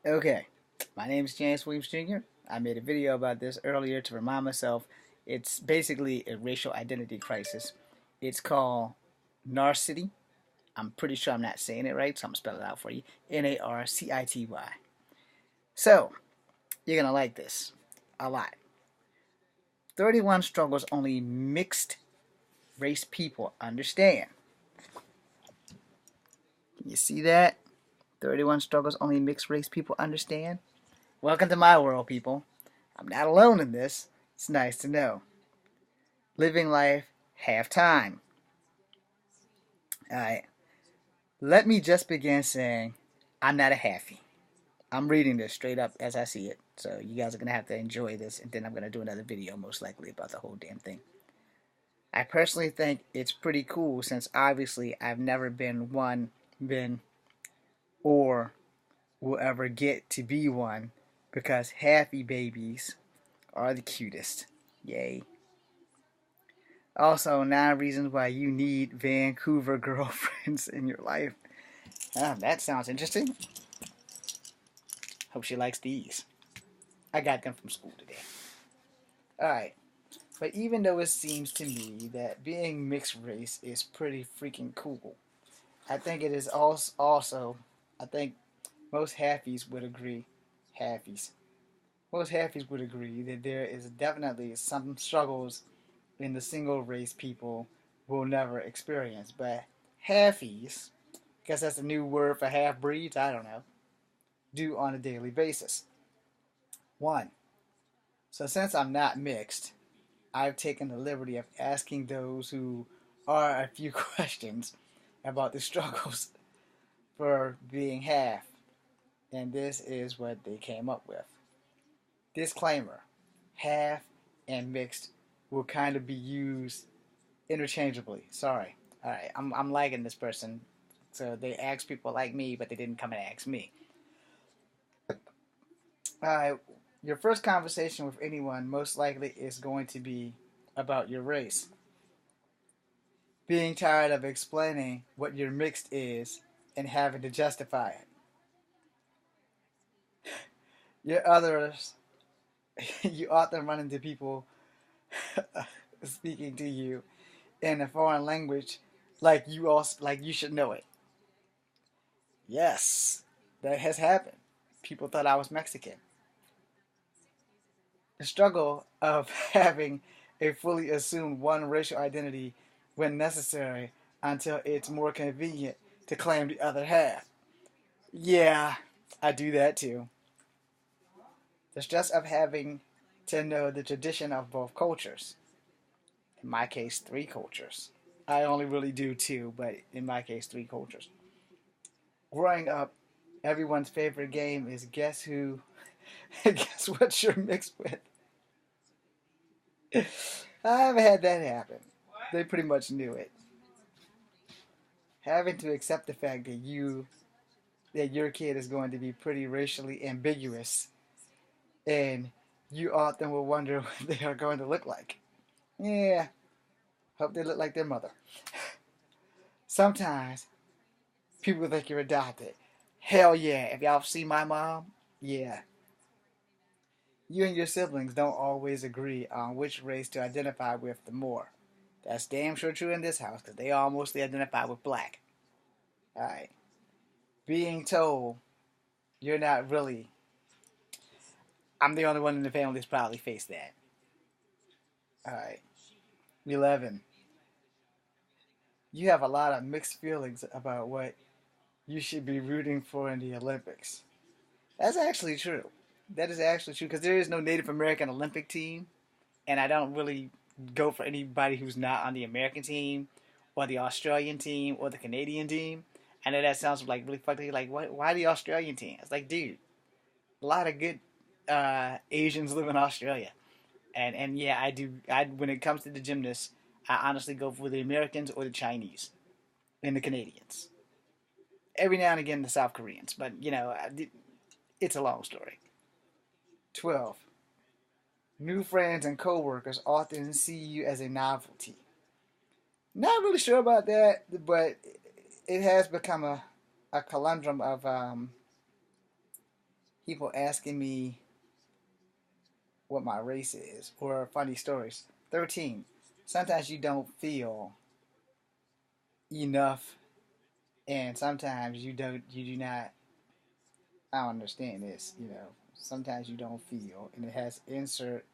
Okay, my name is James Williams Jr. I made a video about this earlier to remind myself it's basically a racial identity crisis. It's called Narcity. I'm pretty sure I'm not saying it right, so I'm going to spell it out for you. Narcity. So, you're going to like this a lot. 31 struggles only mixed race people understand. Can you see that? 31 struggles only mixed race people understand. Welcome to my world, people. I'm not alone in this. It's nice to know. Living life half time. Alright. Let me just begin saying I'm not a halfie. I'm reading this straight up as I see it. So you guys are going to have to enjoy this, and then I'm going to do another video most likely about the whole damn thing. I personally think it's pretty cool since obviously I've never been or will ever get to be one because halfie babies are the cutest. Yay. Also, 9 reasons why you need Vancouver girlfriends in your life. That sounds interesting. Hope she likes these. I got them from school today. Alright. But even though it seems to me that being mixed race is pretty freaking cool, I think it is also I think most halfies would agree. Halfies. Most halfies would agree that there is definitely some struggles in the single race people will never experience. But halfies, guess that's a new word for half breeds, I don't know, do on a daily basis. One, so since I'm not mixed, I've taken the liberty of asking those who are a few questions about the struggles for being half, and this is what they came up with. Disclaimer: half and mixed will kind of be used interchangeably. Sorry. Alright, I'm liking this person. So they asked people like me, but they didn't come and ask me. Your first conversation with anyone most likely is going to be about your race. Being tired of explaining what your mixed is and having to justify it. Your others, you often run into people speaking to you in a foreign language like you should know it. Yes, that has happened. People thought I was Mexican. The struggle of having a fully assumed one racial identity when necessary until it's more convenient to claim the other half. Yeah, I do that too. The stress of having to know the tradition of both cultures. In my case, 3 cultures. I only really do 2, but in my case, 3 cultures. Growing up, everyone's favorite game is Guess Who, Guess What You're Mixed With. I haven't had that happen. They pretty much knew it. Having to accept the fact that your kid is going to be pretty racially ambiguous, and you often will wonder what they are going to look like. Yeah, hope they look like their mother. Sometimes people think you're adopted. Hell yeah, if y'all see my mom, yeah. You and your siblings don't always agree on which race to identify with the more. That's damn sure true in this house because they all mostly identify with black. Alright. Being told you're not really. I'm the only one in the family that's probably faced that. Alright. 11. You have a lot of mixed feelings about what you should be rooting for in the Olympics. That's actually true. That is actually true because there is no Native American Olympic team, and I don't really go for anybody who's not on the American team, or the Australian team, or the Canadian team. I know that sounds like really fucked. Like, why the Australian team? It's like, dude, a lot of good Asians live in Australia, and yeah, I do. When it comes to the gymnasts, I honestly go for the Americans or the Chinese, and the Canadians. Every now and again, the South Koreans, but it's a long story. 12. New friends and coworkers often see you as a novelty. Not really sure about that, but it has become a conundrum of people asking me what my race is or funny stories. 13. Sometimes you don't feel enough, and sometimes you do not. I don't understand this. Sometimes you don't feel, and it has insert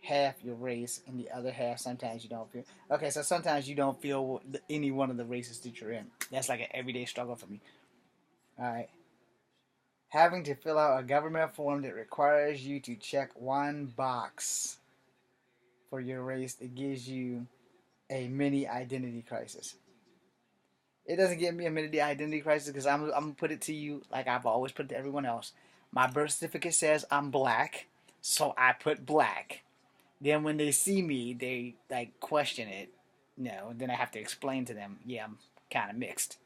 half your race and the other half sometimes you don't feel. Okay, so sometimes you don't feel any one of the races that you're in. That's like an everyday struggle for me. All right. Having to fill out a government form that requires you to check one box for your race that gives you a mini identity crisis. It doesn't give me a mini identity crisis because I'm gonna put it to you like I've always put it to everyone else. My birth certificate says I'm black, so I put black. Then when they see me, they like question it. Then I have to explain to them, yeah, I'm kind of mixed.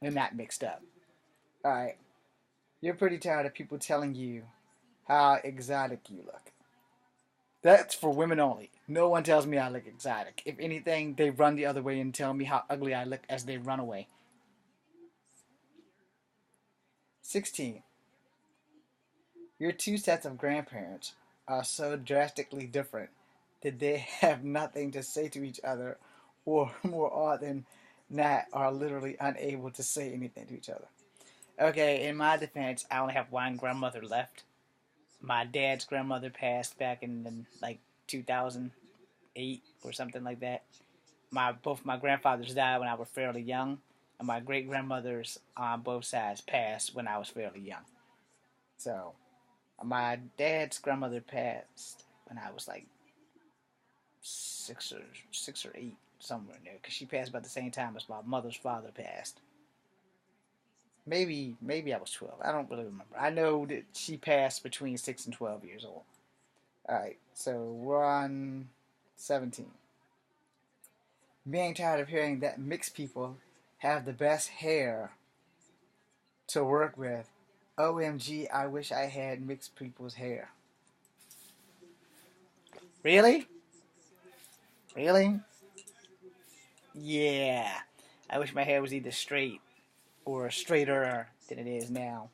And not mixed up. All right. You're pretty tired of people telling you how exotic you look. That's for women only. No one tells me I look exotic. If anything, they run the other way and tell me how ugly I look as they run away. 16. Your two sets of grandparents are so drastically different that they have nothing to say to each other, or more often not, are literally unable to say anything to each other. Okay, in my defense, I only have one grandmother left. My dad's grandmother passed back in like 2008 or something like that. Both my grandfathers died when I was fairly young, and my great grandmothers on both sides passed when I was fairly young. So my dad's grandmother passed when I was like six or eight, somewhere in there, because she passed about the same time as my mother's father passed. Maybe I was 12. I don't really remember. I know that she passed between 6 and 12 years old. All right, so we're on 17. Being tired of hearing that mixed people have the best hair to work with. OMG, I wish I had mixed people's hair. Really? Really? Yeah. I wish my hair was either straight or straighter than it is now.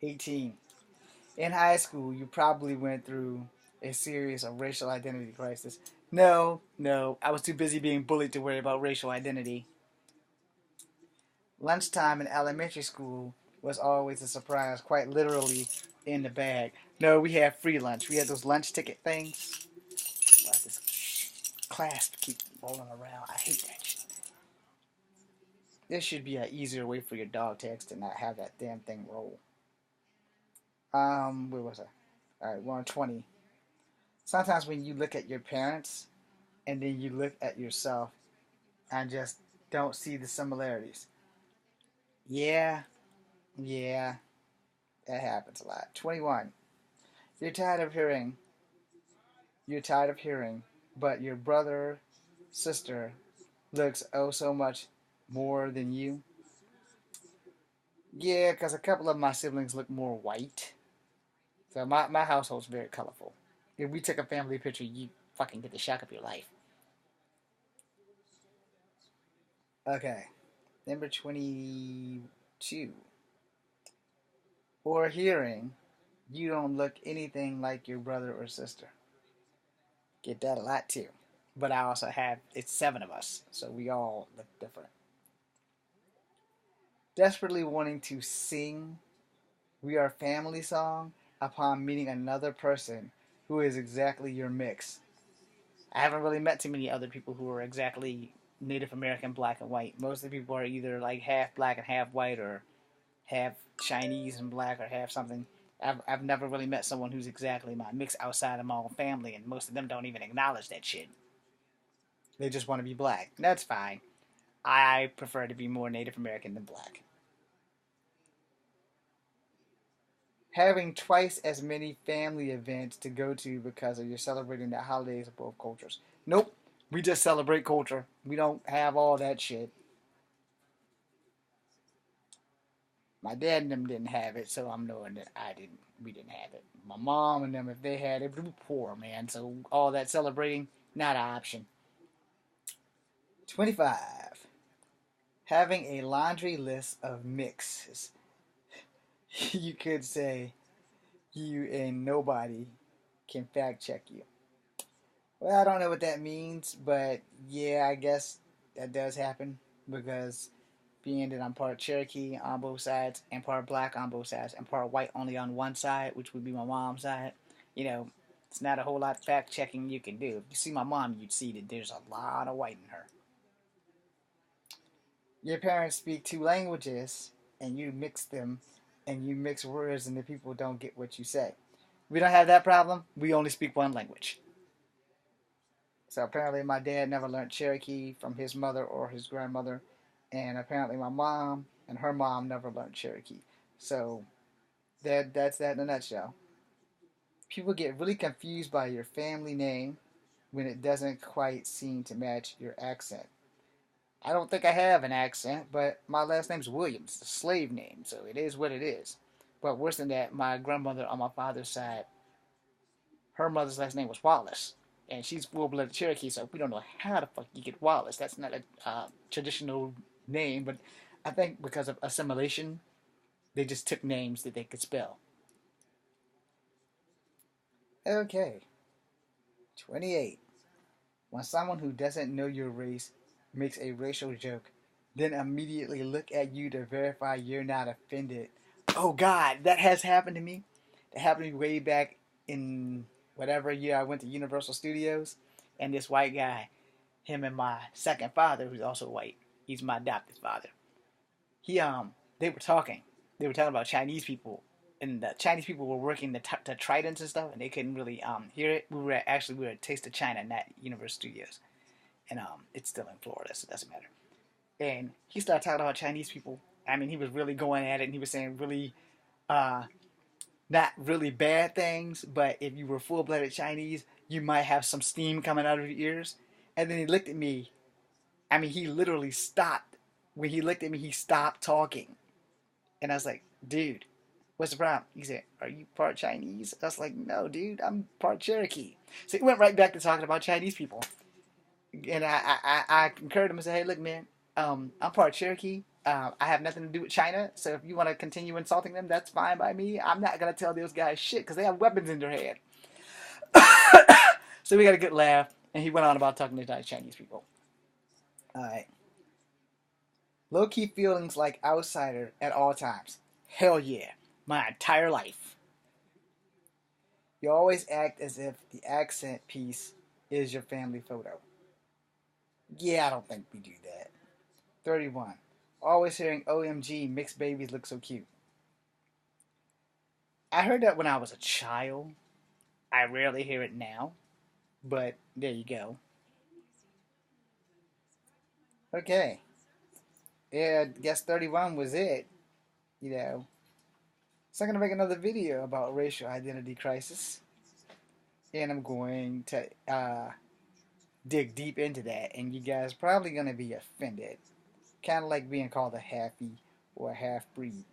18. In high school, you probably went through a series of racial identity crisis. No, I was too busy being bullied to worry about racial identity. Lunchtime in elementary school was always a surprise, quite literally in the bag. No, we had free lunch. We had those lunch ticket things. Why's this clasp keep rolling around? I hate that shit. There should be an easier way for your dog tags to not have that damn thing roll. Where was I? Alright, we're on 20. Sometimes when you look at your parents and then you look at yourself and just don't see the similarities. Yeah, yeah, that happens a lot. 21. You're tired of hearing, you're tired of hearing, but your brother, sister looks oh so much more than you. Yeah, because a couple of my siblings look more white. So my household's very colorful. If we took a family picture, you fucking get the shock of your life. Okay, number 22. Or hearing, you don't look anything like your brother or sister. Get that a lot too. But I also have, it's 7 of us, so we all look different. Desperately wanting to sing We Are Family song upon meeting another person who is exactly your mix. I haven't really met too many other people who are exactly Native American black and white. Most of the people are either like half black and half white, or half Chinese and black, or half something. I've never really met someone who's exactly my mix outside of my own family, and most of them don't even acknowledge that shit. They just want to be black. That's fine. I prefer to be more Native American than black. Having twice as many family events to go to because of you're celebrating the holidays of both cultures. Nope. We just celebrate culture. We don't have all that shit. My dad and them didn't have it, so I'm knowing that we didn't have it. My mom and them, if they had it, they were poor, man. So all that celebrating, not an option. 25. Having a laundry list of mixes. You could say you and nobody can fact check you. Well, I don't know what that means, but yeah, I guess that does happen because being that I'm part Cherokee on both sides and part black on both sides and part white only on one side, which would be my mom's side, you know, it's not a whole lot of fact checking you can do. If you see my mom, you'd see that there's a lot of white in her. Your parents speak two languages and you mix them and you mix words and the people don't get what you say. We don't have that problem. We only speak one language. So apparently my dad never learned Cherokee from his mother or his grandmother, and apparently my mom and her mom never learned Cherokee. So that's that in a nutshell. People get really confused by your family name when it doesn't quite seem to match your accent. I don't think I have an accent, but my last name's Williams, a slave name, so it is what it is. But worse than that, my grandmother on my father's side, her mother's last name was Wallace, and she's full-blooded Cherokee, so we don't know how the fuck you get Wallace. That's not a traditional name, but I think because of assimilation, they just took names that they could spell. Okay, 28. When someone who doesn't know your race makes a racial joke, then immediately look at you to verify you're not offended. Oh God, that has happened to me. That happened to me way back in whatever year I went to Universal Studios, and this white guy, him and my second father, who's also white, he's my adopted father. He they were talking. They were talking about Chinese people, and the Chinese people were working the tridents and stuff, and they couldn't really hear it. We were at Taste of China, not Universal Studios, and it's still in Florida, so it doesn't matter. And he started talking about Chinese people. I mean, he was really going at it, and he was saying really uh, not really bad things, but if you were full-blooded Chinese, you might have some steam coming out of your ears. And then he looked at me. I mean, he literally stopped. When he looked at me, he stopped talking. And I was like, dude, what's the problem? He said, are you part Chinese? I was like, no, dude, I'm part Cherokee. So he went right back to talking about Chinese people. And I encouraged him and said, hey, look, man, I'm part Cherokee. I have nothing to do with China, so if you want to continue insulting them, that's fine by me. I'm not going to tell those guys shit because they have weapons in their hand. So we got a good laugh, and he went on about talking to Chinese people. All right. Low-key feelings like outsider at all times. Hell yeah. My entire life. You always act as if the accent piece is your family photo. Yeah, I don't think we do that. 31. Always hearing OMG, mixed babies look so cute. I heard that when I was a child. I rarely hear it now, but there you go. Okay. Yeah, I guess 31 was it. You know. So I'm going to make another video about racial identity crisis. And I'm going to dig deep into that. And you guys are probably going to be offended. Kind of like being called a halfie or a half-breed.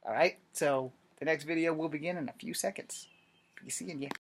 Alright, so the next video will begin in a few seconds. Be seeing you.